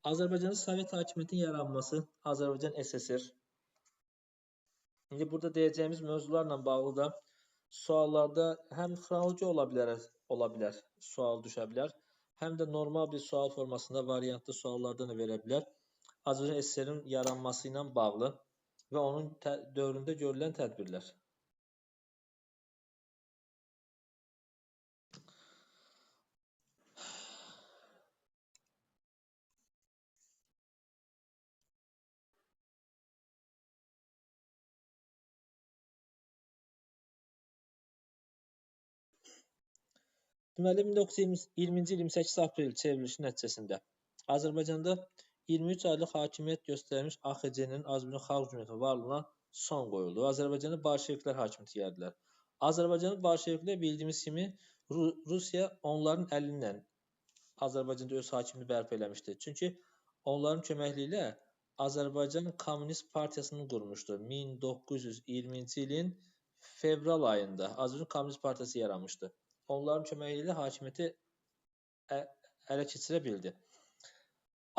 Azərbaycanın Sovet hakimiyyətinin yaranması, Azərbaycan SSR. İndi burada deyəcəyimiz mövzularla bağlı da suallarda həm xronoloji ola bilər, sual düşə bilər, həm də normal bir sual formasında variantlı suallardan da verə bilər. Azərbaycan SSR-in yaranması ilə bağlı və onun dövründə görülən tədbirlər. Deməli, 1920-ci il 28 aprel çevrilişi nəticəsində Azərbaycanda 23 aylıq hakimiyyət göstərmiş AXC-nin Azərbaycan Xalq Cümhuriyyətinin varlığına son qoyuldu. Azərbaycanda Bolşeviklər hakimiyyəti yaradılar. Azərbaycanın Bolşeviklər bildiyimiz kimi Rusiya onların əlindən Azərbaycanda öz hakimiyyətini bərpa eləmişdi. Çünki onların köməkliyi ilə Azərbaycan Komünist Partiyasını qurmuşdu. 1920-ci ilin fevral ayında Azərbaycan Komünist Partiyası yaranmışdı. Onların köməyi ilə hakimiyyəti ələ keçirə bildi.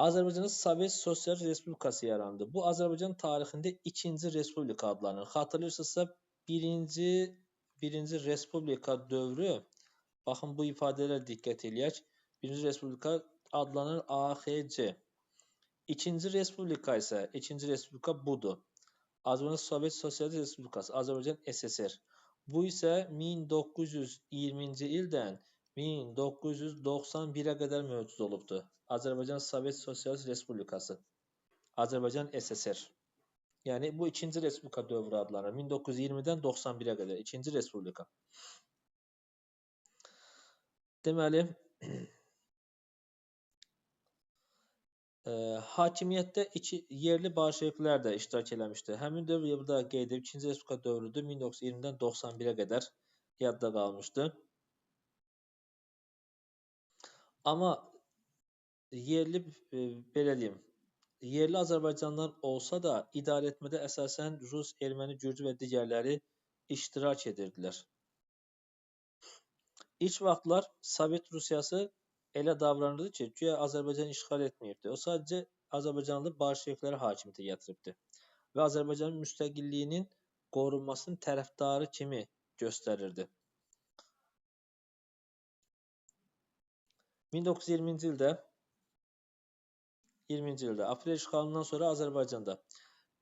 Azərbaycanın Sovet Sosial Respublikası yarandı. Bu, Azərbaycan tarixində ikinci respublika adlanır. Xatırlayırsınızsa, birinci respublika dövrü, baxın bu ifadələrə diqqət eləyək. Birinci respublika adlanır AXC. İkinci respublika isə, ikinci respublika budur. Azərbaycan Sovet Sosial Respublikası, Azərbaycan SSR. Bu isə 1920-ci ildən 1991-ə qədər mövcud olubdur. Azərbaycan Sovet Sosialist Respublikası, Azərbaycan SSR. Yəni bu ikinci respublika dövrü adlanır. 1920-dən 91-ə qədər ikinci respublika. Deməli, hakimiyyətdə yerli bolşeviklər də iştirak eləmişdi. Həmin dövr burada qeyd edib, ikinci respublika dövrüdür. 1920-dən 91-ə qədər yadda qalmışdı. Amma yerli, belə deyim, yerli Azərbaycanlılar olsa da idarə etmədə əsasən Rus, Erməni, Gürcü və digərləri iştirak edirdilər. İlk vaxtlar Sovet Rusiyası elə davranırdı ki, güya Azərbaycanı işğal etməyibdi. O sadəcə Azərbaycanlı bolşeviklərə hakimiyyətə gətiribdi və Azərbaycanın müstəqilliyinin qorunmasının tərəfdarı kimi göstərirdi. 1920-ci ildə aprel işğalından sonra Azərbaycanda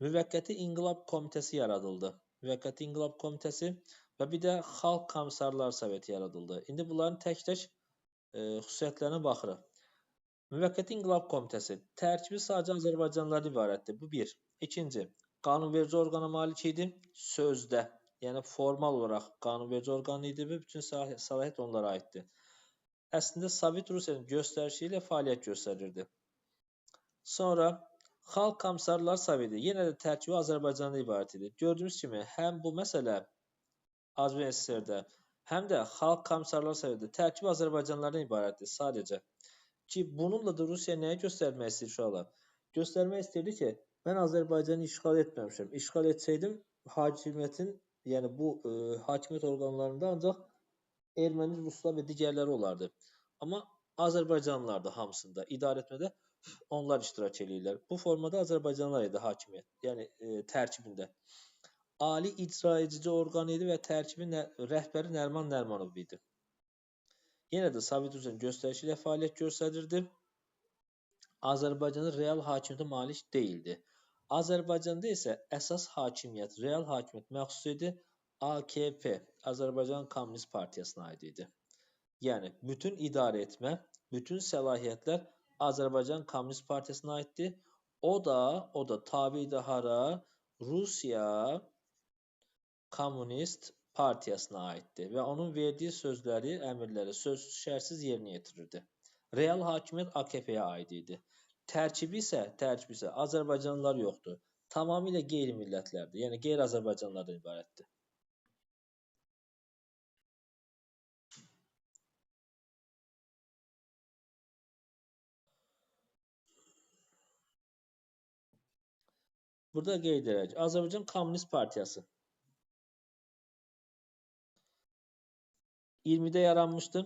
Müvəqqəti İnqilab Komitəsi yaradıldı. Müvəqqəti İnqilab Komitəsi və bir də Xalq Komissarlar Soveti yaradıldı. İndi bunların tək-tək xüsusiyyətlərinə baxırıq. Müvəqqəti İnqilab Komitəsi tərkibi sadəcə Azərbaycanlılardan ibarətdir. Bu bir. İkinci, qanunverici orqana malik idi sözdə. Yəni formal olaraq qanunverici orqan idi və bütün səlahiyyət onlara aiddir. Əslində Sovet Rusiyanın göstərişi ilə fəaliyyət göstərirdi. Sonra Xalq Komissarlar Soveti yenə də tərkibi Azərbaycandan ibarət idi. Gördüyünüz kimi həm bu məsələ Azərbaycan SSR-də, həm də Xalq Komissarlar Soveti tərkibi Azərbaycanlılardan ibarətdir sadəcə. Ki bununla da Rusiya nəyə göstərmək istəyir uşaqlar? Göstərmək istəyirdi ki, mən Azərbaycanı işğal etməmişəm. İşğal etsəydim hakimiyyətin, yəni bu hakimiyyət orqanlarında ancaq erməni, ruslar və digərləri olardı. Amma Azərbaycanlılar da hamısında idarə etmədə onlar iştirak edirlər. Bu formada Azərbaycanlılar idi hakimiyyət, yəni tərkibində. Ali icra edici orqan idi və tərkibin rəhbəri Nəriman Nərimanov idi. Yenə də Sovet Rusiyanın göstərişi ilə fəaliyyət göstərirdi. Azərbaycanın real hakimiyyətə malik deyildi. Azərbaycanda isə əsas hakimiyyət, real hakimiyyət məxsus idi AKP, Azərbaycan Komünist Partiyasına aid idi. Yəni, bütün idarə etmə, bütün səlahiyyətlər Azərbaycan Komünist Partiyasına aiddir. O da tabidir hara? Rusiya Komünist Partiyasına aiddir və onun verdiyi sözləri, əmrləri sözsüz şərtsiz yerinə yetirirdi. Real hakimiyyət AKP-yə aid idi. Tərkibi isə Azərbaycanlılar yoxdur. Tamamilə qeyri-millətlərdir, yəni qeyri-Azərbaycanlılardan ibarətdir. Burada qeyd edək, Azərbaycan Komünist Partiyası 20-də yaranmışdı.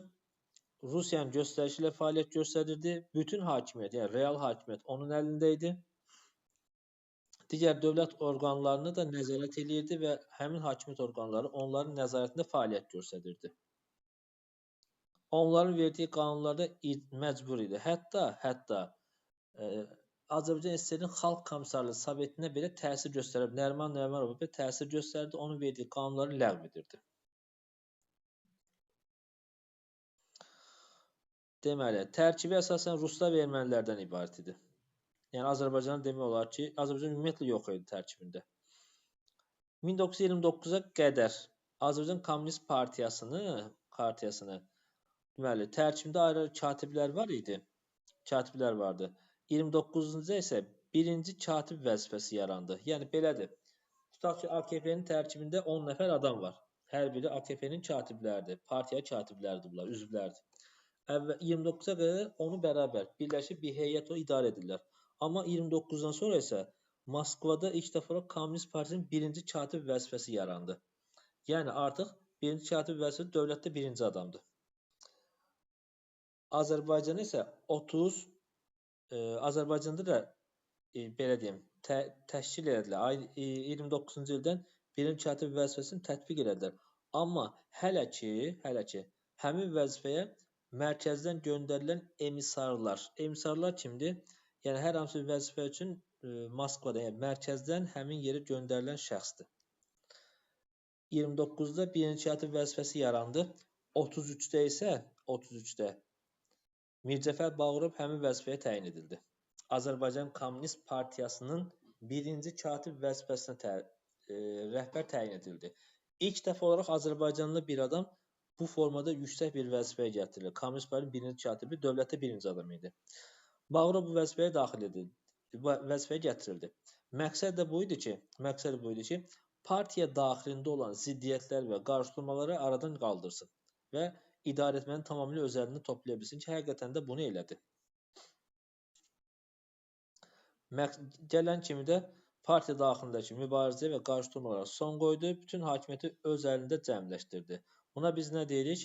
Rusiyanın göstərişi ilə fəaliyyət göstərirdi. Bütün hakimiyyət, yəni real hakimiyyət onun əlində idi. Digər dövlət orqanlarını da nəzarət eləyirdi və həmin hakimiyyət orqanları onların nəzarətində fəaliyyət göstərirdi. Onların verdiyi qanunlarda məcbur idi. Hətta Azərbaycan SSR-nin Xalq Komissarlığı Sovetinə belə təsir göstərib. Nəriman Nərimanov belə təsir göstərdi, onun verdiyi qanunları ləğv edirdi. Deməli, tərkibi əsasən ruslar və ermənilərdən ibarət idi. Yəni Azərbaycan demək olar ki, Azərbaycan ümumiyyətlə yox idi tərkibində. 1929-a qədər Azərbaycan Kommunist Partiyasını deməli, tərkibində ayrı katiblər var idi. Katiblər vardı. 29-cu isə birinci katib vəzifəsi yarandı. Yəni belədir. Tutaq ki, AKP-nin tərkibində 10 nəfər adam var. Hər biri AKP-nin katibləridir. Partiya katibləridir bunlar, üzvlərdir. 29-a qədər onu bərabər birləşib bir heyət o idarə edirlər. Amma 29-dan sonra isə Moskvada ilk dəfə Kommunist Partiyasının birinci katib vəzifəsi yarandı. Yəni artıq birinci katib vəzifəsi dövlətdə birinci adamdır. Azərbaycanda isə Azərbaycanda da belə deyim, təşkil edildilər. 29-cu ildən birinci katib vəzifəsini tətbiq edildilər. Amma hələ ki həmin vəzifəyə mərkəzdən göndərilən emissarlar kimdir? Yəni hər hansı bir vəzifə üçün Moskvada, yəni mərkəzdən həmin yerə göndərilən şəxsdir. 29-da birinci katib vəzifəsi yarandı. 33-də Mirzəcəfər Bağırov həmin vəzifəyə təyin edildi. Azərbaycan Kommunist Partiyasının birinci katib vəzifəsinə rəhbər təyin edildi. İlk dəfə olaraq Azərbaycanlı bir adam bu formada yüksək bir vəzifəyə gətirilir. Kommunist Partiyasının birinci katibi dövlətdə birinci adam idi. Bağırov bu vəzifəyə daxil edildi, vəzifəyə gətirildi. Məqsəd də bu idi ki, partiya daxilində olan ziddiyyətlər və qarşıdurmaları aradan qaldırsın və idarəetməni tamamilə öz əlində toplaya bilsin ki, həqiqətən də bunu elədi. Gələn kimi də partiya daxilindəki mübarizəyə və qarşıdurmalara son qoydu, bütün hakimiyyəti öz əlində cəmləşdirdi. Buna biz nə deyirik?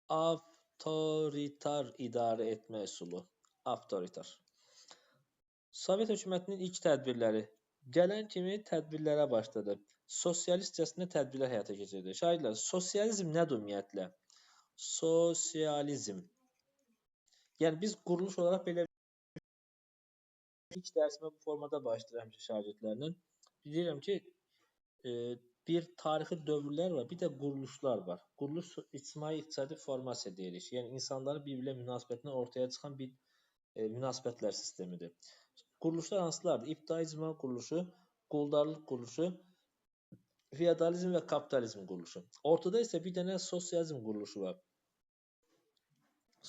Avtoritar idarə etmə üsulu. Avtoritar. Sovet hökumətinin ilk tədbirləri gələn kimi tədbirlərə başladı. Sosialistcəsinə tədbirlər həyata keçirdi. Şahirdlər, sosializm nədir ümumiyyətlə? Sosializm. Yəni biz quruluş olaraq belə ilk dərsimə bu formada başlayıram ki, şagirdlərlə. Deyirəm ki, bir tarixi dövrlər var, bir də quruluşlar var. Quruluş ictimai-iqtisadi formasiya deyirik. Yəni insanların bir-birlə münasibətindən ortaya çıxan bir münasibətlər sistemidir. Quruluşlar hansılardır? İbtidai icma quruluşu, quldarlıq quruluşu, feodalizm və kapitalizm quruluşu. Ortada isə bir dənə sosializm quruluşu var.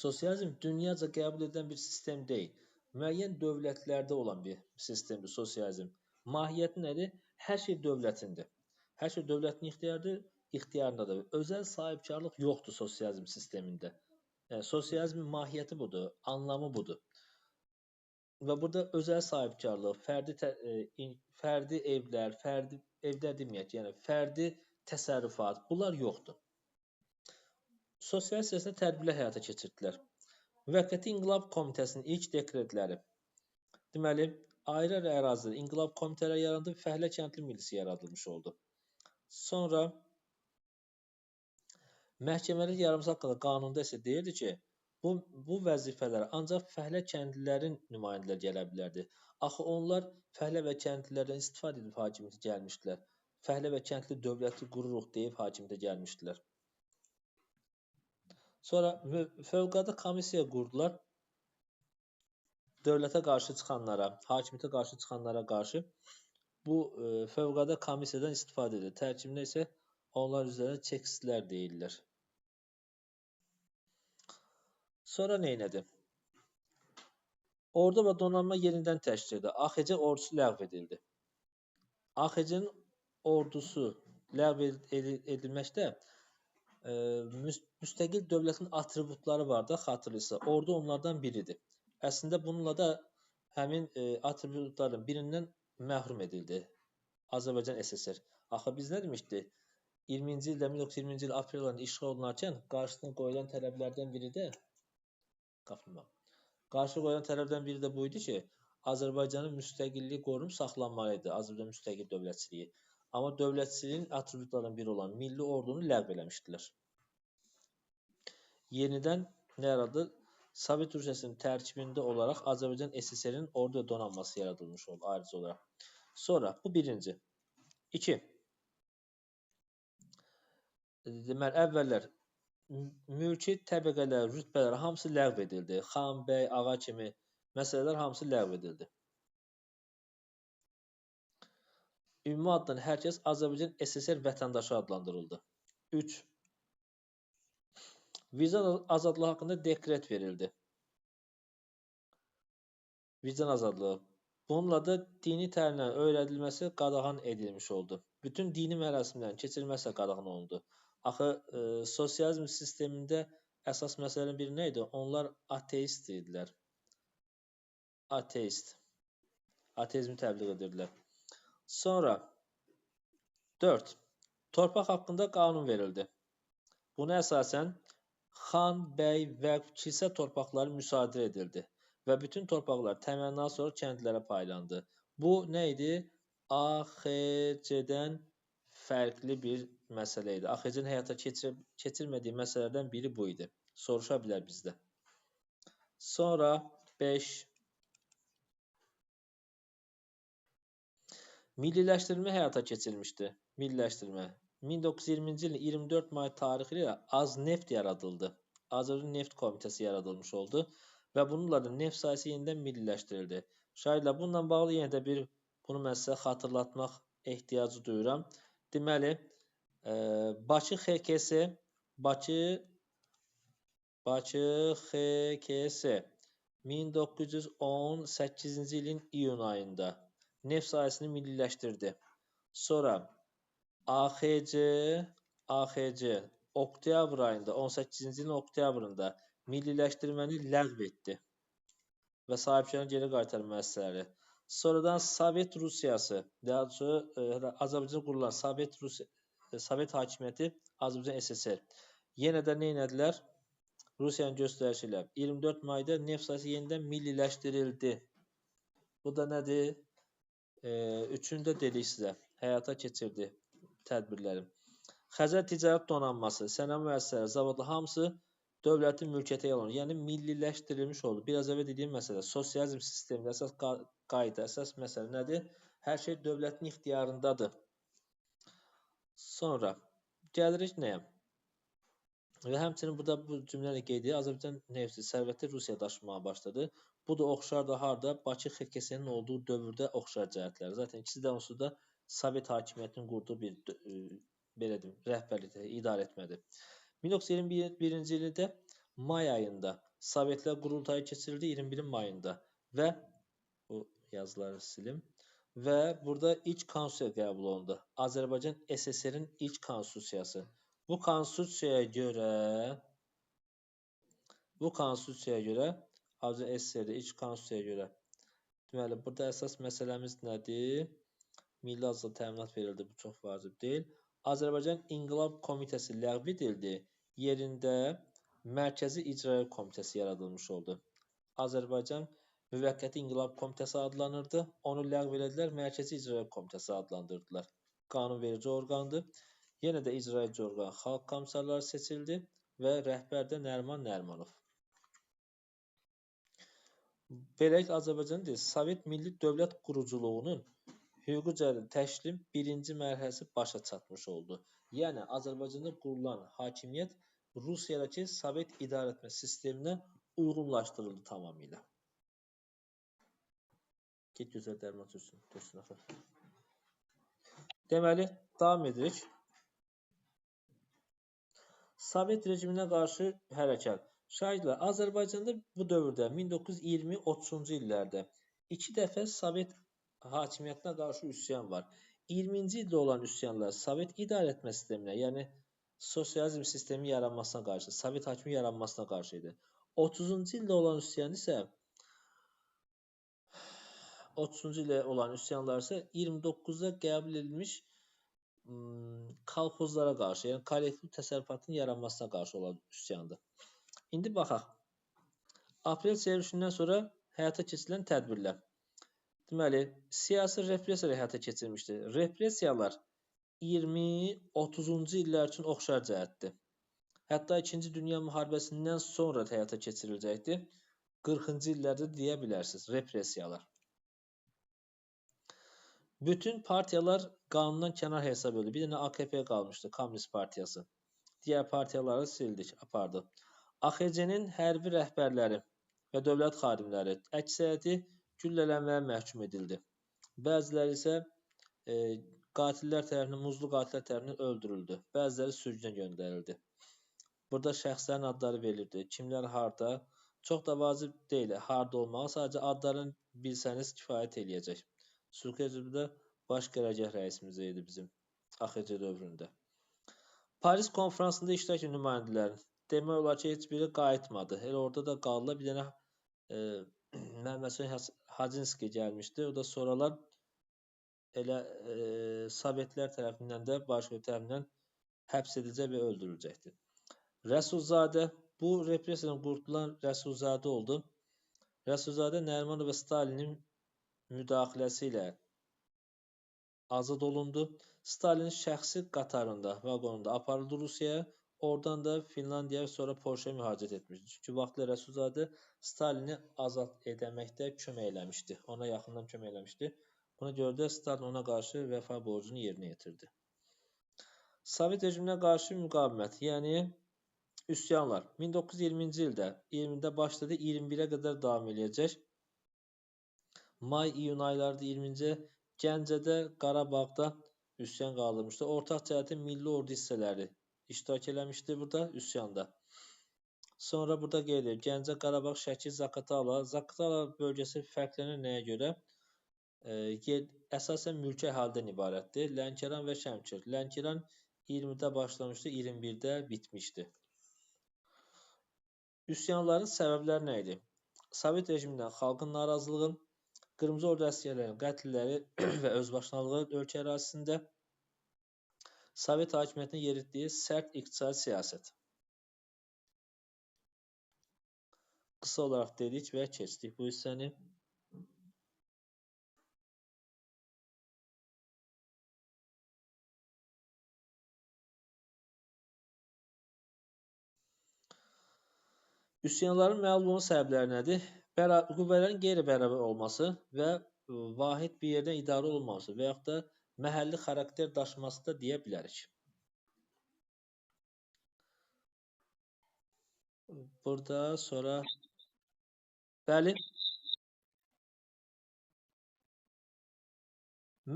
Sosializm dünyaca qəbul edilən bir sistem deyil. Müəyyən dövlətlərdə olan bir sistemdir sosializm. Mahiyyəti nədir? Hər şey dövlətindir. Hər şey dövlətin ixtiyarındadır. Özəl sahibkarlıq yoxdur sosializm sistemində. Yəni, sosializmin mahiyyəti budur, anlamı budur. Və burada özəl sahibkarlıq, fərdi evlər, evlər deməyək, yəni fərdi təsərrüfat, bunlar yoxdur. Sosialist siyasətdə tədbirlər həyata keçirdilər. Müvəqqəti İnqilab Komitəsinin ilk dekretləri. Deməli, ayrı-ayrı ərazidə İnqilab Komitələri yarandı, Fəhlə Kəndli Milisi yaradılmış oldu. Sonra məhkəmələr yaranması haqqında qanunda isə deyirdi ki, bu vəzifələr ancaq fəhlə kəndlilərin nümayəndələri gələ bilərdi. Axı onlar fəhlə və kəndlilərdən istifadə edib hakimiyyətə gəlmişdilər. Fəhlə və kəndli dövləti qururuq deyib hakimiyyətə gəlmişdilər. Sonra fövqəladə komissiya qurdular. Dövlətə qarşı çıxanlara, hakimiyyətə qarşı çıxanlara qarşı bu fövqəladə komissiyadan istifadə edir. Tərkibində isə onlar üzrə çekistlər deyirlər. Sonra nə etdi? Ordu və donanma yenidən təşkil edildi. AXC ordusu ləğv edildi. AXC-nin ordusu ləğv edilməkdə müstəqil dövlətin atributları var da, xatırlayırsa, ordu onlardan biridir. Əslində bununla da həmin atributların birindən məhrum edildi Azərbaycan SSR. Axı biz nə demişdik? 20-ci ildə 1920-ci il aprel ayında işğal olunarkən qarşısına qoyulan tələblərdən biri də qarşı qoyulan tələbdən biri də bu idi ki, Azərbaycanın müstəqilliyi qorunub saxlanmalı idi, Azərbaycan müstəqil dövlətçiliyi. Amma dövlətçiliyin atributlarından biri olan milli ordunu ləğv eləmişdilər. Yenidən nə yaradıldı? Sovet Rusiyasının tərkibində olaraq Azərbaycan SSR-nin ordu donanması yaradılmış oldu ayrıca olaraq. Sonra bu birinci. 2. Deməli, əvvəllər mülki təbəqələr, rütbələr hamısı ləğv edildi. Xan, bəy, ağa kimi məsələlər hamısı ləğv edildi. Ümumi addan hər kəs Azərbaycan SSR vətəndaşı adlandırıldı. 3. Vicdan azadlığı haqqında dekret verildi. Vicdan azadlığı. Bununla da dini təlimlərin öyrədilməsi qadağan edilmiş oldu. Bütün dini mərasimlərin keçirilməsi qadağan olundu. Axı sosializm sistemində əsas məsələnin biri nə idi? Onlar ateist idilər. Ateist. Ateizmi təbliğ edirdilər. Sonra 4. Torpaq haqqında qanun verildi. Buna əsasən xan, bəy və kilsə torpaqları müsadirə edildi və bütün torpaqlar təməndən sonra kəndlərə paylandı. Bu nə idi? AXC-dən fərqli bir məsələ idi. AXC-nin həyata keçirmədiyi məsələlərdən biri bu idi. Soruşa bilər bizdə. Sonra 5. Milliləşdirmə həyata keçirilmişdi. Milliləşdirmə. 1920-ci ilin 24 may tarixi ilə AzNeft yaradıldı. Azərbaycan Neft Komitəsi yaradılmış oldu və bununla da neft sahəsi yenidən milliləşdirildi. Şahidlər, bununla bağlı yenə də bunu mən sizə xatırlatmaq ehtiyacı duyuram. Deməli, Bakı XKS, Bakı XKS 1918-ci ilin iyun ayında neft sahəsini milliləşdirdi. Sonra AXC oktyabr ayında 18-ci ilin oktyabrında milliləşdirməni ləğv etdi və sahibkarın geri qaytarma müəssisələri. Sonradan Sovet Rusiyası, daha sonra Azərbaycan qurulan Sovet hakimiyyəti Azərbaycan SSR yenə də nə etdilər? Rusiyanın göstərişi ilə 24 mayda neft sahəsi yenidən milliləşdirildi. Bu da nədir? Üçüncü dedik sizə, həyata keçirdi tədbirləri. Xəzər ticarət donanması, sənaye müəssisələri, zavodlar hamısı dövlətin mülkiyyətə alınır. Yəni milliləşdirilmiş oldu. Biraz əvvəl dediyim məsələ, sosializm sistemində əsas qayda, əsas məsələ nədir? Hər şey dövlətin ixtiyarındadır. Sonra gəlirik nəyə? Və həmçinin burada bu cümlələ qeyd edir, Azərbaycan nefti sərvəti Rusiya daşımağa başladı. Bu da oxşar da harda? Bakı XKS-nin olduğu dövrdə oxşar cəhətlər. Zaten ikisi də onsuz da Sovet hakimiyyətinin qurduğu bir belə deyim, rəhbərlikdə idarə etmədir. 1921-ci ildə may ayında Sovetlər qurultayı keçirildi 21-in mayında və bu yazıları silim və burada ilk konstitusiya qəbul olundu. Azərbaycan SSR-in ilk konstitusiyası. Bu konstitusiyaya görə Azərbaycan SSR-də ilk konstitusiyaya görə deməli burada əsas məsələmiz nədir? Milli azadlıq təminat verildi, bu çox vacib deyil. Azərbaycan İnqilab Komitəsi ləğv edildi. Yerində Mərkəzi İcra Komitəsi yaradılmış oldu. Azərbaycan Müvəqqəti İnqilab Komitəsi adlanırdı. Onu ləğv elədilər, Mərkəzi İcra Komitəsi adlandırdılar. Qanunverici orqandır. Yenə də icraedici orqan xalq komissarları seçildi və rəhbər də Nəriman Nərimanov. Beləliklə Azərbaycanın Sovet Milli Dövlət quruculuğunun hüquqi cəhətdən təşkilin birinci mərhələsi başa çatmış oldu. Yəni Azərbaycanda qurulan hakimiyyət Rusiyadakı Sovet idarəetmə sisteminə uyğunlaşdırıldı tamamilə. Get gözəl dərman törsün axı. Deməli, davam edirik. Sovet rejiminə qarşı hərəkat. Şahidlər, Azərbaycanda bu dövrdə 1920-30-cu illərdə 2 dəfə Sovet hakimiyyətinə qarşı üsyan var. 20-ci ildə olan üsyanlar Sovet idarəetmə sisteminə, yəni sosializm sistemi yaranmasına qarşı, Sovet hakimi yaranmasına qarşı idi. 30-cu ildə olan üsyan isə 30-cu ildə olan üsyanlar isə 29-da qəbul edilmiş kolxozlara qarşı, yəni kollektiv təsərrüfatın yaranmasına qarşı olan üsyandır. İndi baxaq. Aprel çevrilişindən sonra həyata keçirilən tədbirlər. Deməli, siyasi repressiyalar həyata keçirilmişdir. Repressiyalar 20-30-cu illər üçün oxşar cəhətdir. Hətta 2-ci Dünya müharibəsindən sonra həyata keçiriləcəkdir. 40-cı illərdə deyə bilərsiniz, repressiyalar. Bütün partiyalar qanundan kənar hesab edildi. Bir dənə AKP qalmışdı, Komünist Partiyası. Digər partiyaları sildik, apardı. AXC-nin hərbi rəhbərləri və dövlət xadimləri əksəriyyəti güllələnməyə məhkum edildi. Bəziləri isə qatillər tərəfindən, muzlu qatillər tərəfindən öldürüldü. Bəziləri sürgünə göndərildi. Burada şəxslərin adları verilirdi. Kimlər harda? Çox da vacib deyil, harda olmağı. Sadəcə adlarını bilsəniz kifayət eləyəcək. Sülhdə baş qərargah rəisimiz idi bizim AXC dövründə. Paris konferansında iştirak edən nümayəndələrin demək olar ki, heç biri qayıtmadı. Elə orada da qaldılar. Bir dənə Məhəmməd Hacınski gəlmişdi. O da sonralar elə Sovetlər tərəfindən də, başqa tərəfindən həbs ediləcək və öldürüləcəkdir. Rəsulzadə, bu repressiyadan qurtulan Rəsulzadə oldu. Rəsulzadə Nərimanov və Stalinin müdaxiləsi ilə azad olundu. Stalinin şəxsi qatarında, vaqonunda aparıldı Rusiyaya. Oradan da Finlandiya və sonra Polşaya mühacirət etmişdi. Çünki vaxtla Rəsulzadə Stalini azad edəməkdə kömək eləmişdi. Ona yaxından kömək eləmişdi. Buna görə də Stalin ona qarşı vəfa borcunu yerinə yetirdi. Sovet rejiminə qarşı müqavimət, yəni üsyanlar 1920-ci ildə 20-də başladı, 21-ə qədər davam edəcək. May-iyun aylarında 20-ci Gəncədə, Qarabağda üsyan qaldırmışdı. Ortaq cəhətin milli ordu hissələri iştirak eləmişdi burada üsyanda. Sonra burada qeyd edir. Gəncə, Qarabağ, Şəki, Zaqatala. Zaqatala bölgəsi fərqlənir nəyə görə? Əsasən mülki əhalidən ibarətdir. Lənkəran və Şəmkir. Lənkəran 20-də başlamışdı, 21-də bitmişdi. Üsyanların səbəbləri nə idi? Sovet rejimindən xalqın narazılığı, Qırmızı Ordu əsgərlərinin qətlləri və özbaşınalığı ölkə ərazisində, Sovet hakimiyyətinin yeritdiyi sərt iqtisadi siyasət. Qısa olaraq dedik və keçdik bu hissəni. Üsyanların məğlub olma səbəbləri nədir? Qüvvələrin qeyri-bərabər olması və vahid bir yerdən idarə olunmaması və yaxud da məhəlli xarakter daşıması da deyə bilərik. Burada sonra bəli,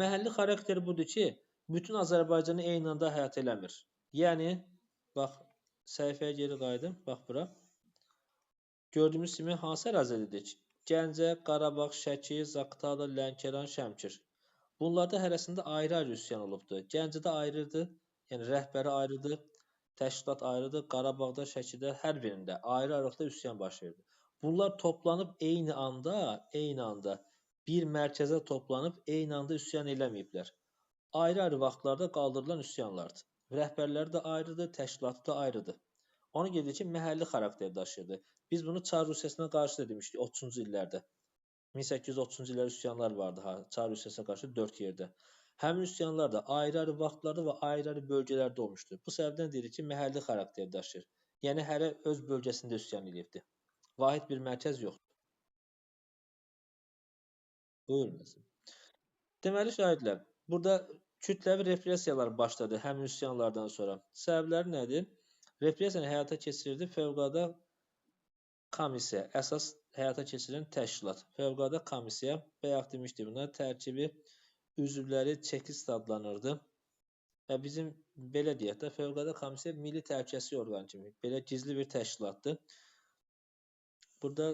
məhəlli xarakteri budur ki, bütün Azərbaycanı eyni anda həyat eləmir. Yəni, bax, səhifəyə geri qayıdım, bax bura. Gördüyümüz kimi hansı ərazidir? Gəncə, Qarabağ, Şəki, Zaqatala, Lənkəran, Şəmkir. Bunlarda hərəsində ayrı-ayrı üsyan olubdur. Gəncədə ayrıdır, yəni rəhbəri ayrıdır, təşkilat ayrıdır. Qarabağda, Şəkidə hər birində ayrı-ayrılıqda üsyan baş verdi. Bunlar toplanıb eyni anda bir mərkəzə toplanıb eyni anda üsyan eləməyiblər. Ayrı-ayrı vaxtlarda qaldırılan üsyanlardır. Rəhbərləri də ayrıdır, təşkilatı da ayrıdır. Ona görə ki, məhəlli xarakter daşıyırdı. Biz bunu Çar Rusiyasına qarşı da demişdik 30-cu illərdə. 1830-cu illər üsyanlar vardı Çar Rusiyasına qarşı 4 yerdə. Həmin üsyanlar da ayrı-ayrı vaxtlarda və ayrı-ayrı bölgələrdə olmuşdu. Bu səbəbdən deyirik ki, məhəlli xarakter daşıyır. Yəni, hərə öz bölgəsində üsyan edibdir. Vahid bir mərkəz yoxdur. Buyurun. Deməli, şahidlər, burada kütləvi repressiyalar başladı həmin üsyanlardan sonra. Səbəbləri nədir? Repressiyanı həyata keçirirdi fövqəladə komissiya, əsas həyata keçirilən təşkilat. Fövqəladə komissiya, bayaq demişdik buna, tərkibi üzvləri çekist adlanırdı. Və bizim belə deyək də, fövqəladə komissiya milli təhlükəsizlik orqanı kimi, belə gizli bir təşkilatdır. Burada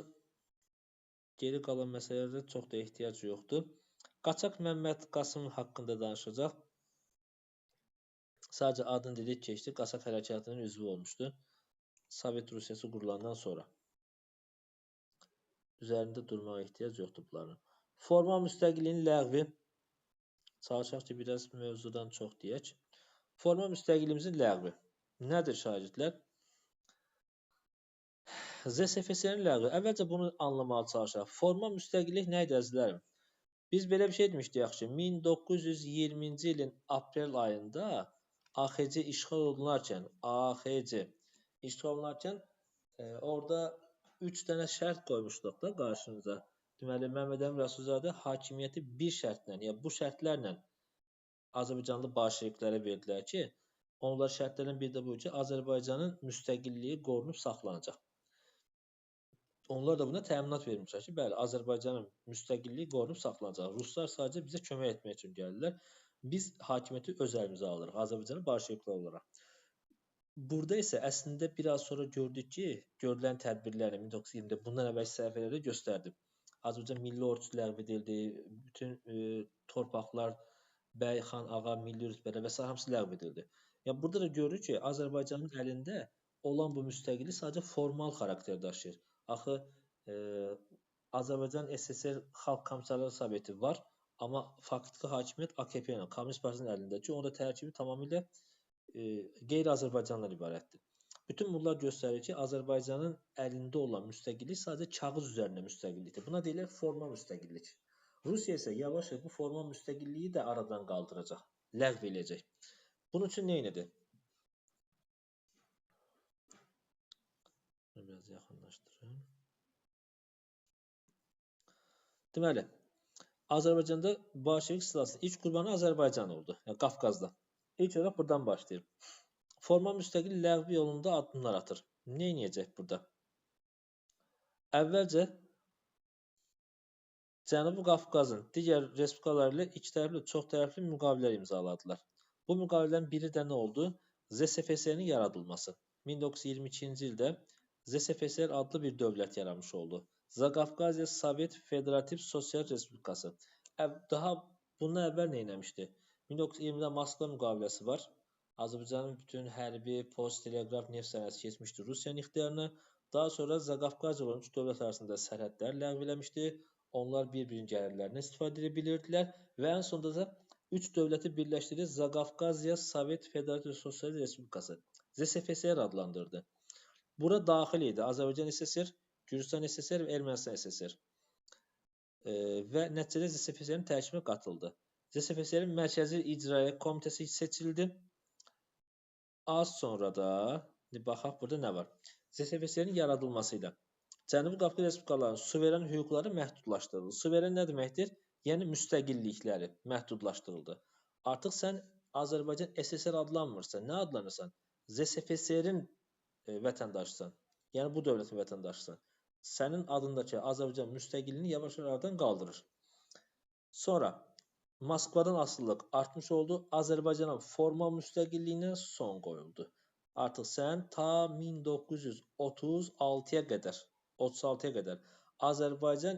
geri qalan məsələlərdə çox da ehtiyac yoxdur. Qaçaq Məmməd Qasım haqqında danışacaq. Sadəcə adını dedik keçdi, Qaçaq hərəkatının üzvü olmuşdu. Sovet Rusiyası qurulandan sonra. Üzərində durmağa ehtiyac yoxdur bunların. Formal müstəqilliyin ləğvi Çalışaq ki, biraz mövzudan çox deyək. Forma müstəqillimizin ləğvi. Nədir şagirdlər? ZSFS-nin ləğvi. Əvvəlcə bunu anlamağa çalışaq. Forma müstəqillik nə idi əzizlərim? Biz belə bir şey demişdik yaxşı. 1920-ci ilin aprel ayında AXC işğal olunarkən orada 3 dənə şərt qoymuşduq da qarşımıza. Deməli, Məmməd Əmin Rəsulzadə hakimiyyəti bir şərtlə, yəni bu şərtlərlə Azərbaycanlı bolşeviklərə verdilər ki, onlar şərtlərin biri də bu ki, Azərbaycanın müstəqilliyi qorunub saxlanacaq. Onlar da buna təminat vermişlər ki, bəli, Azərbaycanın müstəqilliyi qorunub saxlanacaq. Ruslar sadəcə bizə kömək etmək üçün gəlirlər. Biz hakimiyyəti öz əlimizə alırıq, Azərbaycanın bolşeviklər olaraq. Burada isə əslində biraz sonra gördük ki, görülən tədbirlərlə 1920-də bundan əvvəlki səhifələrdə göstərdim. Azərbaycan milli ordusu ləğv edildi, bütün torpaqlar, bəy, xan, ağa, milli rütbələr və s. hamısı ləğv edildi. Yəni burada da görürük ki, Azərbaycanın əlində olan bu müstəqillik sadəcə formal xarakter daşıyır. Axı Azərbaycan SSR Xalq Komissarları Soveti var, amma faktiki hakimiyyət AKP ilə, Kommunist Partiyasının əlindədir ki, onun da tərkibi tamamilə qeyri-Azərbaycanlılar ibarətdir. Bütün bunlar göstərir ki, Azərbaycanın əlində olan müstəqillik sadəcə kağız üzərində müstəqillikdir. Buna deyilir forma müstəqillik. Rusiya isə yavaş-yavaş bu forma müstəqilliyi də aradan qaldıracaq, ləğv edəcək. Bunun üçün nə edir? Biraz yaxınlaşdırım. Deməli, Azərbaycanda bolşevik istilasının ilk qurbanı Azərbaycan oldu, yəni Qafqazda. İlk olaraq buradan başlayır. Forma müstəqil ləğvi yolunda addımlar atır. Nə edəcək burada? Əvvəlcə Cənubi Qafqazın digər respublikaları ilə iki tərəfli, çox tərəfli müqavilələr imzaladılar. Bu müqavilələrin biri də nə oldu? ZSFS-nin yaradılması. 1922-ci ildə ZSFS adlı bir dövlət yaranmış oldu. Zaqafqaziya Sovet Federativ Sosial Respublikası. Daha bundan əvvəl nə etmişdi? 1920-də Moskva müqaviləsi var. Azərbaycanın bütün hərbi, post, teleqraf, neft sənayesi keçmişdi Rusiyanın ixtiyarına. Daha sonra Zaqafqaziya olan üç dövlət arasında sərhədlər ləğv eləmişdi. Onlar bir-birinin gəlirlərindən istifadə edə bilirdilər və ən sonunda da üç dövləti birləşdirib Zaqafqaziya Sovet Federativ Sosial Respublikası ZSFSR adlandırdı. Bura daxil idi Azərbaycan SSR, Gürcüstan SSR və Ermənistan SSR. Və nəticədə ZSFSR-in tərkibinə qatıldı. ZSFSR-in Mərkəzi İcraiyyə Komitəsi seçildi. Az sonra da, baxaq burada nə var? ZSFSR-in yaradılması ilə Cənubi Qafqaz Respublikalarının suveren hüquqları məhdudlaşdırıldı. Suveren nə deməkdir? Yəni müstəqillikləri məhdudlaşdırıldı. Artıq sən Azərbaycan SSR adlanmırsan. Nə adlanırsan? ZSFSR-in vətəndaşısan. Yəni bu dövlətin vətəndaşısan. Sənin adındakı Azərbaycan müstəqilliyini yavaş-yavaş aradan qaldırır. Sonra Moskvadan asılılıq artmış oldu. Azərbaycanın formal müstəqilliyinə son qoyuldu. Artıq sən ta 1936-ya qədər Azərbaycan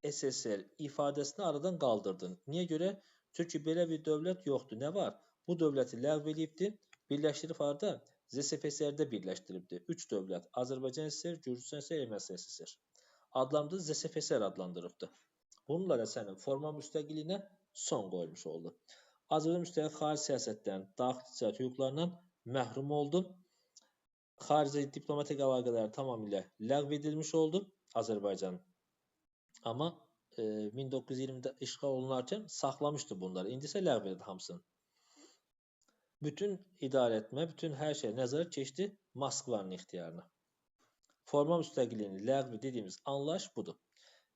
SSR ifadəsini aradan qaldırdın. Niyə görə? Çünki belə bir dövlət yoxdur. Nə var? Bu dövləti ləğv edibdir, birləşdirib harada? ZSFSR-də birləşdiribdir. Üç dövlət, Azərbaycan SSR, Gürcüstan SSR, Ermənistan SSR. Adlandırdı, ZSFSR adlandırıbdır. Bununla da sənin formal müstəqilliyinə son qoymuş oldu. Azərbaycan müstəqil xarici siyasətdən, daxili ticarət hüquqlarından məhrum oldu. Xarici diplomatik əlaqələri tamamilə ləğv edilmiş oldu Azərbaycan. Amma 1920-də işğal olunarkən saxlamışdı bunları. İndi isə ləğv edildi hamısını. Bütün idarə etmə, bütün hər şey nəzarət keçdi Moskvanın ixtiyarına. Formal müstəqilliyinin ləğvi dediyimiz anlayış budur.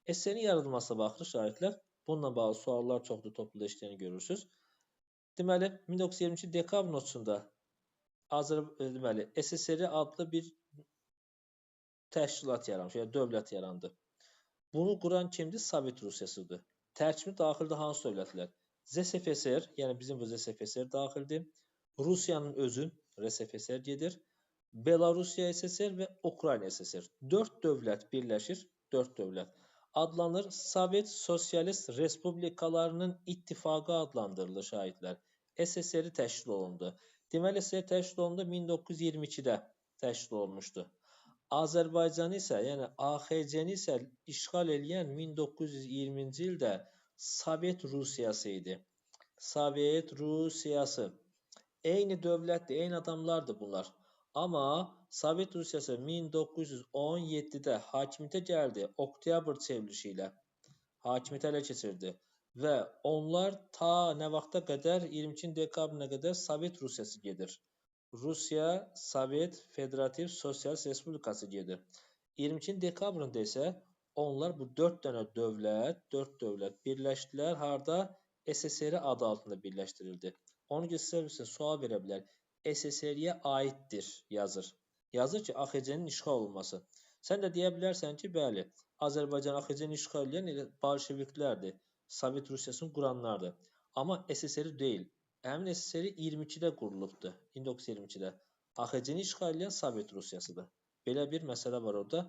SSR-in yaradılmasına baxırıq şahidlər. Bununla bağlı suallar çoxdur, topluda işləyəni görürsünüz. Deməli, 1922 dekabr 30-da SSR adlı bir təşkilat yaranmış, yəni dövlət yarandı. Bunu quran kimdir? Sovet Rusiyasıdır. Tərkibi daxildə hansı dövlətlər? ZSFSR, yəni bizim bu ZSFSR daxildir. Rusiyanın özü, RSFSR gedir. Belarusiya SSR və Ukrayna SSR. 4 dövlət birləşir, 4 dövlət. Adlanır Sovet Sosialist Respublikalarının ittifaqı adlandırılır şahidlər. SSR-i təşkil olundu. Deməli, SSR təşkil olundu 1922-də təşkil olunmuşdu. Azərbaycanı isə, yəni AXC-ni isə işğal edən 1920-ci ildə Sovet Rusiyası idi. Sovet Rusiyası. Eyni dövlətdir, eyni adamlardır bunlar. Amma Sovet Rusiyası 1917-də hakimiyyətə gəldi, oktyabr çevrilişi ilə hakimiyyəti ələ keçirdi və onlar ta nə vaxta qədər 22 dekabrına qədər Sovet Rusiyası gedir. Rusiya Sovet Federativ Sosialist Respublikası gedir. 22 dekabrında isə onlar bu 4 dövlət birləşdilər. Harda? SSR adı altında birləşdirildi. Onu ki, sizə sual verə bilər. SSR-yə aiddir yazır. Yazır ki, AXC-nin işğal olunması. Sən də deyə bilərsən ki, bəli, Azərbaycan AXC-ni işğal edən elə bolşeviklərdir, Sovet Rusiyasını quranlardır. Amma SSR deyil. Həmin SSR 22-də qurulubdur, 1922-də. AXC-ni işğal edən Sovet Rusiyasıdır. Belə bir məsələ var orada.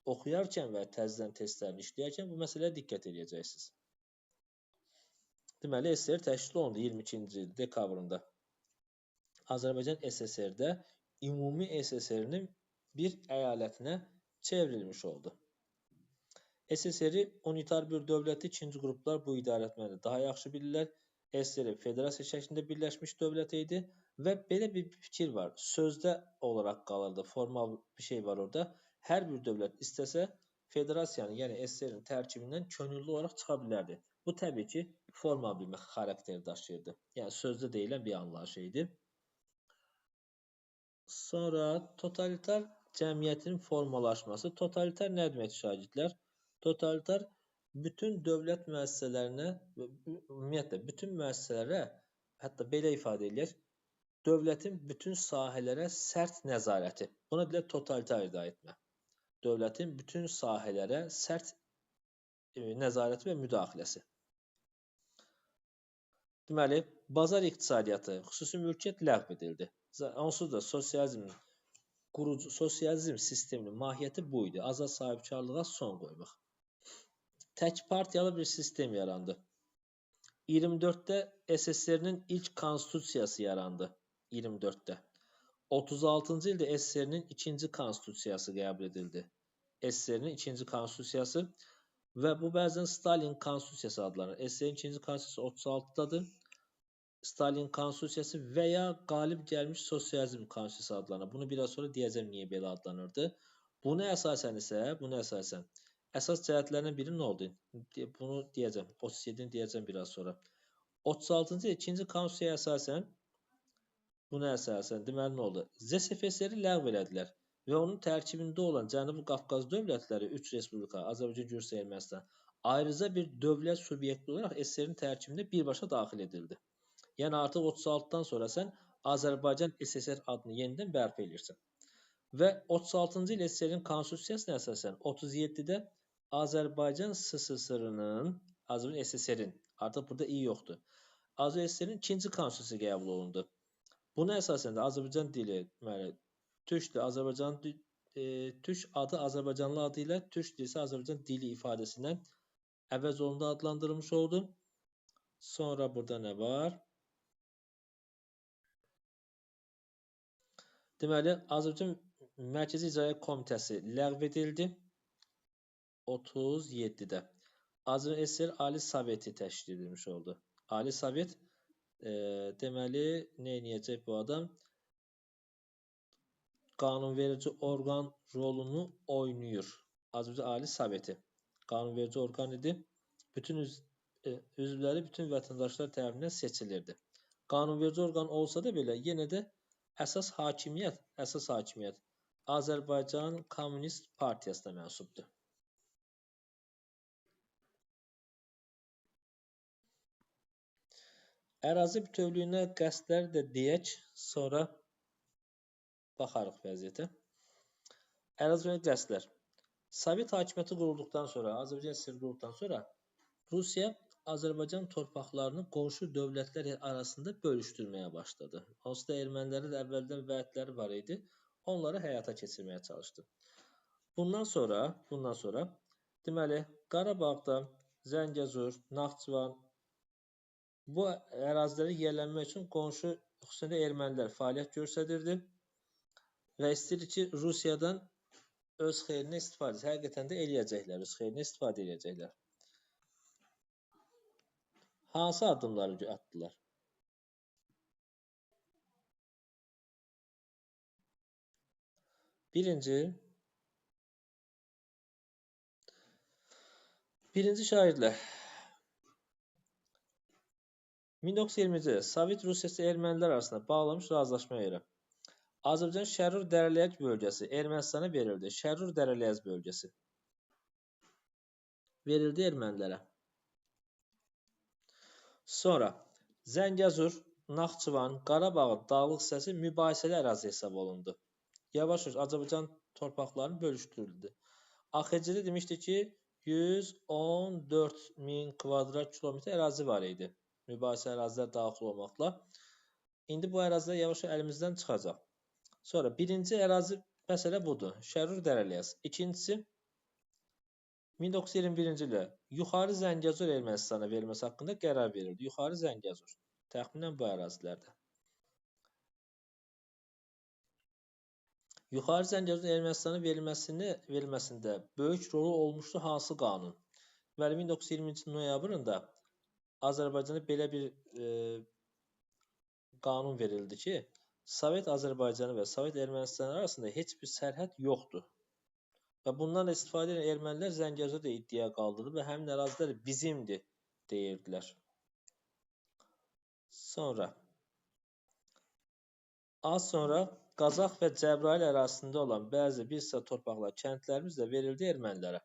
Oxuyarkən və təzədən testlərini işləyərkən bu məsələyə diqqət edəcəksiniz. Deməli, SSR təşkil olundu 22-ci dekabrında. Azərbaycan SSR-də ümumi SSR-nin bir əyalətinə çevrilmiş oldu. SSR-i unitar bir dövləti ikinci qruplar bu idarə etməni daha yaxşı bilirlər. SSR federasiya şəklində birləşmiş dövlət idi və belə bir fikir var. Sözdə olaraq qalırdı, formal bir şey var orada. Hər bir dövlət istəsə federasiyanın, yəni SSR-in tərkibindən könüllü olaraq çıxa bilərdi. Bu təbii ki, formal bir xarakteri daşıyırdı. Yəni sözdə deyilən bir anlayış idi. Sonra totalitar cəmiyyətin formalaşması. Totalitar nə demək şagirdlər? Totalitar bütün dövlət müəssisələrinə və ümumiyyətlə bütün müəssisələrə, hətta belə ifadə eləyək, dövlətin bütün sahələrə sərt nəzarəti. Buna deyirlər totalitar idarə etmə. Dövlətin bütün sahələrə sərt nəzarəti və müdaxiləsi. Deməli, bazar iqtisadiyyatı, xüsusi mülkiyyət ləğv edildi. Onsuz da sosializm sisteminin mahiyyəti bu idi. Azad sahibkarlığa son qoymaq. Tək partiyalı bir sistem yarandı. 24-də SSR-nin ilk konstitusiyası yarandı. 24-də. 36-cı ildə SSR-nin ikinci konstitusiyası qəbul edildi. SSR-nin ikinci konstitusiyası və bu bəzən Stalin konstitusiyası adlanır. SSR-nin ikinci konstitusiyası 36-dadır. Stalin konstitusiyası və ya qalib gəlmiş sosializm konstitusiyası adlanır. Bunu biraz sonra deyəcəm niyə belə adlanırdı. Buna əsasən əsas cəhətlərindən biri nə oldu? Bunu deyəcəm. 37-ni deyəcəm biraz sonra. 36-cı ikinci konstitusiyaya əsasən buna əsasən deməli nə oldu? ZSFSR-i ləğv elədilər və onun tərkibində olan Cənubi Qafqaz dövlətləri 3 respublika, Azərbaycan, Gürcüstan, Ermənistan ayrıca bir dövlət subyekti olaraq SSR-in tərkibində birbaşa daxil edildi. Yəni artıq 36-dan sonra sən Azərbaycan SSR adını yenidən bərpa edirsən. Və 36-cı il SSR-in konstitusiyasına əsasən 37-də Azərbaycan SSR-nin, Azərbaycan SSR-in, artıq burada i yoxdur. Azərbaycan SSR-in ikinci konstitusiyası qəbul olundu. Buna əsasən də Azərbaycan dili, deməli, türk adı Azərbaycanlı adı ilə, türk dili isə Azərbaycan dili ifadəsindən əvəz olundu, adlandırılmış oldu. Sonra burada nə var? Deməli, Azərbaycan Mərkəzi İcra Komitəsi ləğv edildi 37-də. Azərbaycan SSR Ali Soveti təşkil edilmiş oldu. Ali Sovet deməli, nə edəcək bu adam? Qanunverici orqan rolunu oynayır. Azərbaycan Ali Soveti qanunverici orqan idi. Bütün üzvləri bütün vətəndaşlar tərəfindən seçilirdi. Qanunverici orqan olsa da belə, yenə də əsas hakimiyyət Azərbaycan Komünist Partiyasına mənsubdur. Ərazi bütövlüyünə qəsdləri də deyək, sonra baxarıq vəziyyətə. Ərazi bütövlüyünə qəsdlər. Sovet hakimiyyəti qurulduqdan sonra, Azərbaycan SSR qurulduqdan sonra Rusiya Azərbaycan torpaqlarını qonşu dövlətlər arasında bölüşdürməyə başladı. Onsuz da ermənilərin də əvvəldən vədləri var idi. Onları həyata keçirməyə çalışdı. Bundan sonra deməli, Qarabağda, Zəngəzur, Naxçıvan bu əraziləri yerlənmək üçün qonşu, xüsusilə ermənilər fəaliyyət göstərirdi və istəyir ki, Rusiyadan öz xeyrinə istifadə edir. Həqiqətən də eləyəcəklər, öz xeyrinə istifadə eləyəcəklər. Hansı addımları atdılar? Birinci şahidlər. 1920-ci ildə Sovet Rusiyası ermənilər arasında bağlanmış razılaşmaya görə Azərbaycan Şərur Dərələyəz bölgəsi Ermənistana verildi. Şərur Dərələyəz bölgəsi verildi ermənilərə. Sonra Zəngəzur, Naxçıvan, Qarabağın dağlıq hissəsi mübahisəli ərazi hesab olundu. Yavaş-yavaş Azərbaycan torpaqlarını bölüşdürüldü. AXC-də demişdi ki, 114 min kvadrat kilometr ərazi var idi. Mübahisə ərazilər daxil olmaqla. İndi bu ərazilər yavaş-yavaş əlimizdən çıxacaq. Sonra birinci ərazi məsələ budur. Şərur Dərəliyəz. İkincisi 1921-ci ildə Yuxarı Zəngəzur Ermənistana verilməsi haqqında qərar verildi. Yuxarı Zəngəzur. Təxminən bu ərazilərdə. Yuxarı Zəngəzur Ermənistana verilməsində böyük rolu olmuşdu hansı qanun? Deməli 1920-ci noyabrında Azərbaycana belə bir qanun verildi ki, Sovet Azərbaycanı və Sovet Ermənistanı arasında heç bir sərhəd yoxdur. Və bundan istifadə edən ermənilər Zəngəzurda iddia qaldırdı və həmin ərazilər bizimdir deyirdilər. Az sonra Qazax və Cəbrayıl ərazisində olan bəzi bir sıra torpaqlar, kəndlərimiz də verildi ermənilərə.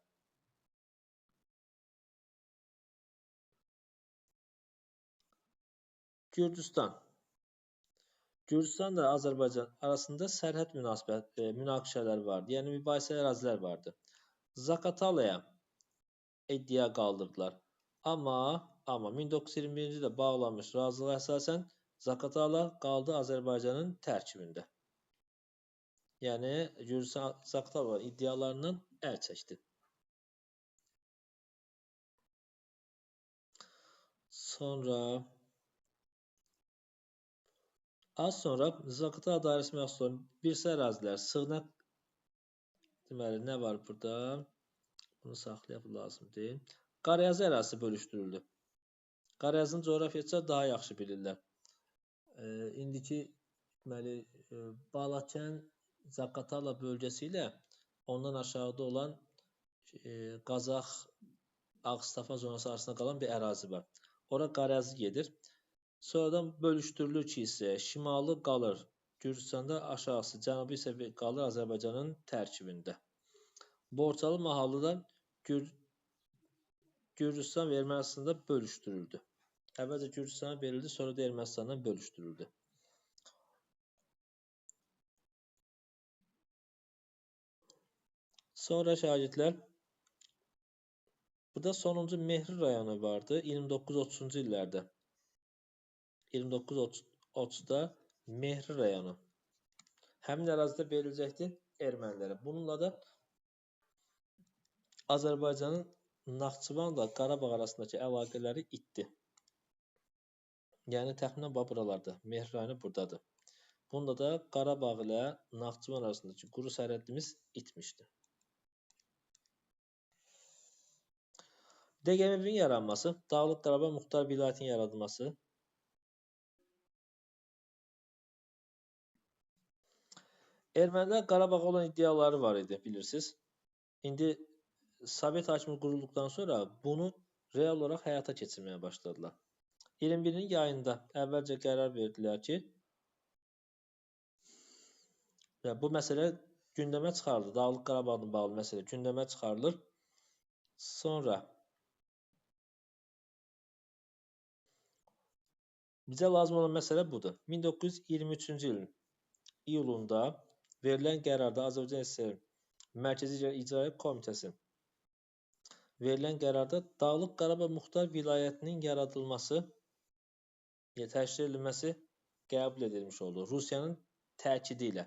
Gürcüstan. Gürcüstan da Azərbaycan arasında sərhəd münaqişələri vardı. Yəni mübahisə ərazilər vardı. Zaqatalaya iddia qaldırdılar. Amma 1921-ci ildə bağlanmış razılığa əsasən Zaqatala qaldı Azərbaycanın tərkibində. Yəni Gürcüstan Zaqatala iddialarından əl çəkdi. Az sonra Zaqatala dairəsi məxsus olan bir sıra ərazilər, sığınaq, deməli, nə var burada? Bunu saxlayaq lazımdır. Qarayazı ərazisi bölüşdürüldü. Qarayazın coğrafiyacılar daha yaxşı bilirlər. İndiki deməli, Balakən, Zaqatala bölgəsi ilə ondan aşağıda olan Qazax, Ağstafa zonası arasında qalan bir ərazi var. Ora Qarayazı gedir. Sonradan bölüşdürülür ki isə şimalı qalır Gürcüstanda, aşağısı, cənubi isə qalır Azərbaycanın tərkibində. Borçalı mahalı da Gürcüstan və Ermənistanda bölüşdürüldü. Əvvəlcə Gürcüstana verildi, sonra da Ermənistandan bölüşdürüldü. Sonra şagirdlər, burada sonuncu Mehri rayonu vardı 29-30-cu illərdə. 29-30-da Mehri rayonu. Həmin ərazidə veriləcəkdir ermənilərə. Bununla da Azərbaycanın Naxçıvanla Qarabağ arasındakı əlaqələri itdi. Yəni təxminən buralarda. Mehri rayonu buradadır. Bununla da Qarabağ ilə Naxçıvan arasındakı quru sərhədimiz itmişdi. DQMV-nin yaranması, Dağlıq Qarabağ Muxtar Vilayətinin yaradılması. Ermənilər Qarabağa olan iddiaları var idi, bilirsiniz. İndi Sovet hakimi qurulduqdan sonra bunu real olaraq həyata keçirməyə başladılar. 21-nin yayında əvvəlcə qərar verdilər ki, bu məsələ gündəmə çıxarılır. Dağlıq Qarabağla bağlı məsələ gündəmə çıxarılır. Sonra bizə lazım olan məsələ budur. 1923-cü ilin iyulunda verilən qərarda Azərbaycan SSR Mərkəzi İcra Komitəsi verilən qərarda Dağlıq Qarabağ Muxtar Vilayətinin yaradılması, təşkil edilməsi qəbul edilmiş oldu. Rusiyanın təkidi ilə.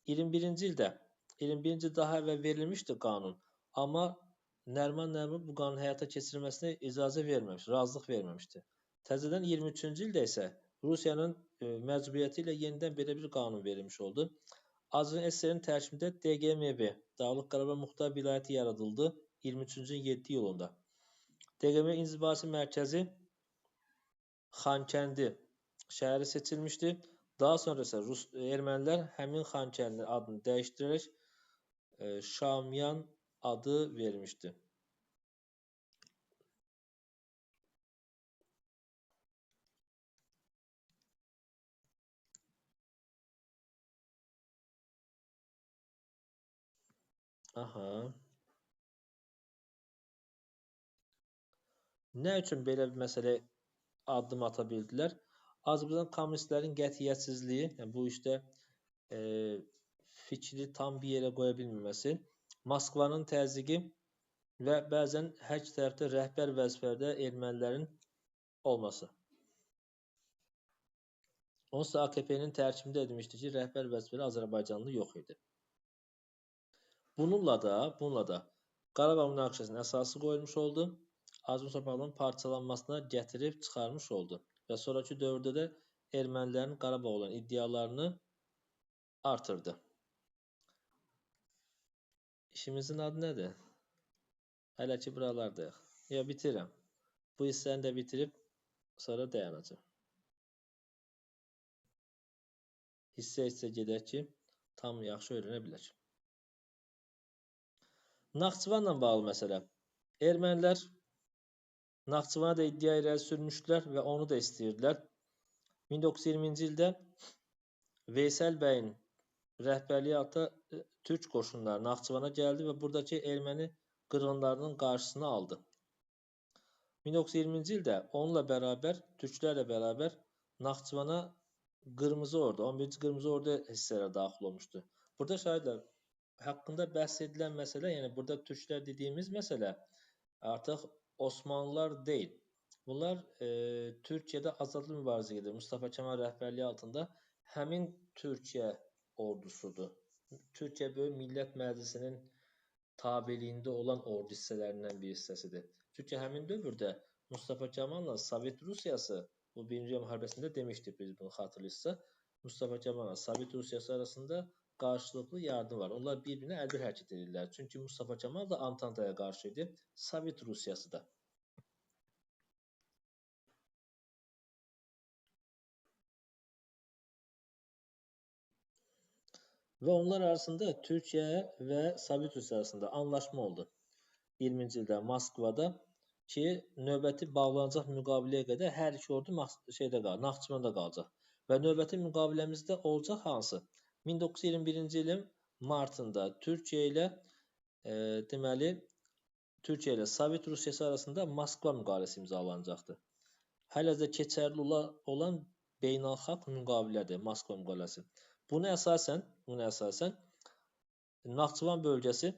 21-ci ildə daha əvvəl verilmişdi qanun. Amma Nəriman Nərimanov bu qanun həyata keçirilməsinə icazə verməmiş, razılıq verməmişdi. Təzədən 23-cü ildə isə Rusiyanın məcburiyyəti ilə yenidən belə bir qanun verilmiş oldu. Azərbaycan SSR-nin tərkibində DQMV, Dağlıq Qarabağ Muxtar Vilayəti yaradıldı 23-cü 7 yılında. DQMV inzibati mərkəzi Xankəndi şəhəri seçilmişdi. Daha sonra isə ermənilər həmin Xankəndin adını dəyişdirərək Şamyan adı vermişti. Aha. Nə üçün belə bir məsələ addım ata bildilər? Azərbaycan kommunistlərin qətiyyətsizliyi, yəni bu işdə e, fikri tam bir yerə qoya bilməməsi, Moskvanın təzyiqi və bəzən hər iki tərəfdə rəhbər vəzifələrdə ermənilərin olması. Onsuz da AKP-nin tərkibində edilmişdi ki, rəhbər vəzifəli Azərbaycanlı yox idi. Bununla da Qarabağ münaqişəsinin əsası qoyulmuş oldu. Azərbaycan torpaqlarının parçalanmasına gətirib çıxarmış oldu. Və sonraki dövrdə də ermənilərin Qarabağ olan iddialarını artırdı. İşimizin adı nədir? Hələ ki buralardayıq. Ya bitirirəm. Bu hissəni də bitirib sonra dayanacağım. Hissə gedək ki, tam yaxşı öyrənə bilək. Naxçıvanla bağlı məsələ. Ermənilər Naxçıvana da iddia irəli sürmüşdülər və onu da istəyirdilər. 1920-ci ildə Veysəl bəyin rəhbərliyi altında türk qoşunları Naxçıvana gəldi və buradakı erməni qırğınlarının qarşısını aldı. 1920-ci ildə onunla bərabər, türklərlə bərabər Naxçıvana Qırmızı Ordu, 11-ci Qırmızı Ordu hissələri daxil olmuşdu. Burada şahidlər haqqında bəhs edilən məsələ, yəni burada türklər dediyimiz məsələ artıq Osmanlılar deyil. Bunlar Türkiyədə azadlıq mübarizəsi gedir. Mustafa Kemal rəhbərliyi altında həmin Türkiyə ordusudur. Türkiyə Böyük Millət Məclisinin tabeliyində olan ordu hissələrindən bir hissəsidir. Çünki həmin dövrdə Mustafa Kemal'la Sovet Rusiyası, bu Birinci Dünya müharibəsində demişdik biz bunu xatırlayırsa, Mustafa Kemal'la Sovet Rusiyası arasında qarşılıqlı yardım var. Onlar bir-birinə əlbir hərəkət edirlər. Çünki Mustafa Kemal da Antantaya qarşı idi, Sovet Rusiyası da. Və onlar arasında Türkiyə və Sovet Rusiyası arasında anlaşma oldu. 20-ci ildə Moskvada ki, növbəti bağlanacaq müqaviləyə qədər hər iki ordu Naxçıvanda qalacaq. Və növbəti müqaviləmizdə olacaq hansı? 1921-ci ilin martında Türkiyə ilə deməli Türkiyə ilə Sovet Rusiyası arasında Moskva müqaviləsi imzalanacaqdı. Hələ də keçərli olan beynəlxalq müqavilədir Moskva müqaviləsi. Buna əsasən Naxçıvan bölgəsi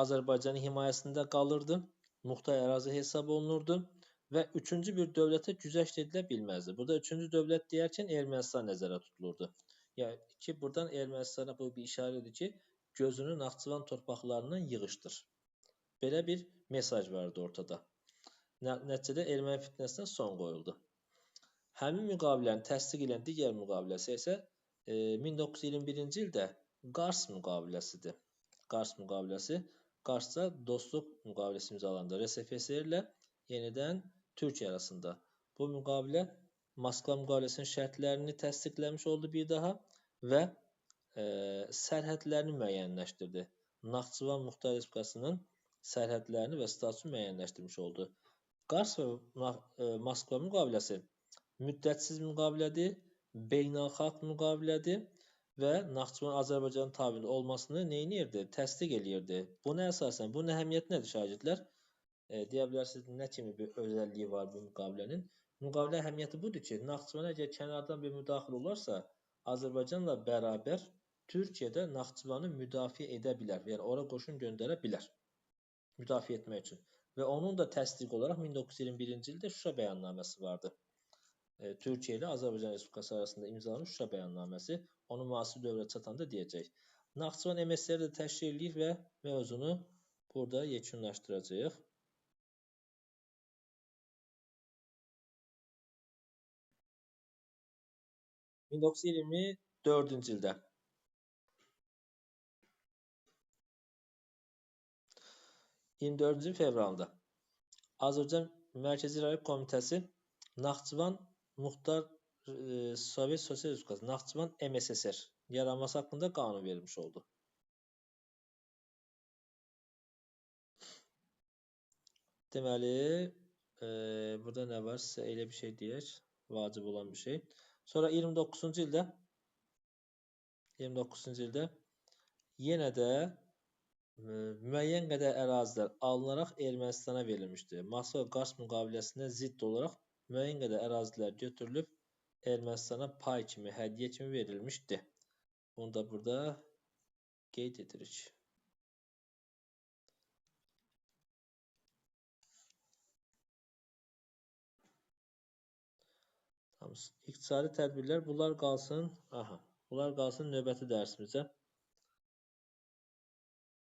Azərbaycanın himayəsində qalırdı, muxtar ərazi hesab olunurdu və üçüncü bir dövlətə güzəşt edilə bilməzdi. Burada üçüncü dövlət deyərkən Ermənistan nəzərdə tutulurdu. Yəni ki, buradan Ermənistana bu bir işarədir ki, gözünü Naxçıvan torpaqlarından yığışdır. Belə bir mesaj vardı ortada. Nəticədə erməni fitnəsinə son qoyuldu. Həmin müqavilənin təsdiq edən digər müqaviləsi isə 1921-ci ildə Qars müqaviləsidir. Qars müqaviləsi, Qarsda dostluq müqaviləsi imzalandı. RSFSR ilə yenidən Türkiyə arasında. Bu müqavilə Moskva müqaviləsinin şərtlərini təsdiqləmiş oldu bir daha və sərhədlərini müəyyənləşdirdi. Naxçıvan Muxtar Respublikasının sərhədlərini və statusunu müəyyənləşdirmiş oldu. Qars və Moskva müqaviləsi müddətsiz müqavilədir, beynəlxalq müqavilədir və Naxçıvan Azərbaycanın tabeliyində olmasını neynirdi? Təsdiq eləyirdi. Buna əsasən, bunun əhəmiyyəti nədir şagirdlər? Deyə bilərsiniz, nə kimi bir özəlliyi var bu müqavilənin? Müqavilə əhəmiyyəti budur ki, Naxçıvana əgər kənardan bir müdaxilə olarsa, Azərbaycanla bərabər Türkiyədə Naxçıvanı müdafiə edə bilər, yəni ora qoşun göndərə bilər. Müdafiə etmək üçün. Və onun da təsdiq olaraq 1921-ci ildə Şuşa bəyannaməsi vardı. Türkiyə ilə Azərbaycan Respublikası arasında imzalanan Şuşa bəyannaməsi onu müasir dövrə çatanda deyəcək. Naxçıvan MSR də təşkil edirik və mövzunu burada yekunlaşdıracağıq. (1924-cü ildə) 24-cü fevralında Azərbaycan Mərkəzi İdarə Komitəsi Naxçıvan Muxtar Sovet Sosial Respublikası, Naxçıvan MSSR yaranması haqqında qanun vermiş oldu. Deməli, burada nə var? Sizə elə bir şey deyək. Vacib olan bir şey. Sonra 29-cu ildə yenə də müəyyən qədər ərazilər alınaraq Ermənistana verilmişdi. Moskva Qars müqaviləsinə zidd olaraq müəyyən qədər ərazilər götürülüb Ermənistana pay kimi, hədiyyə kimi verilmişdi. Bunu da burada qeyd edirik. İqtisadi tədbirlər bunlar qalsın. Bunlar qalsın növbəti dərsimizə.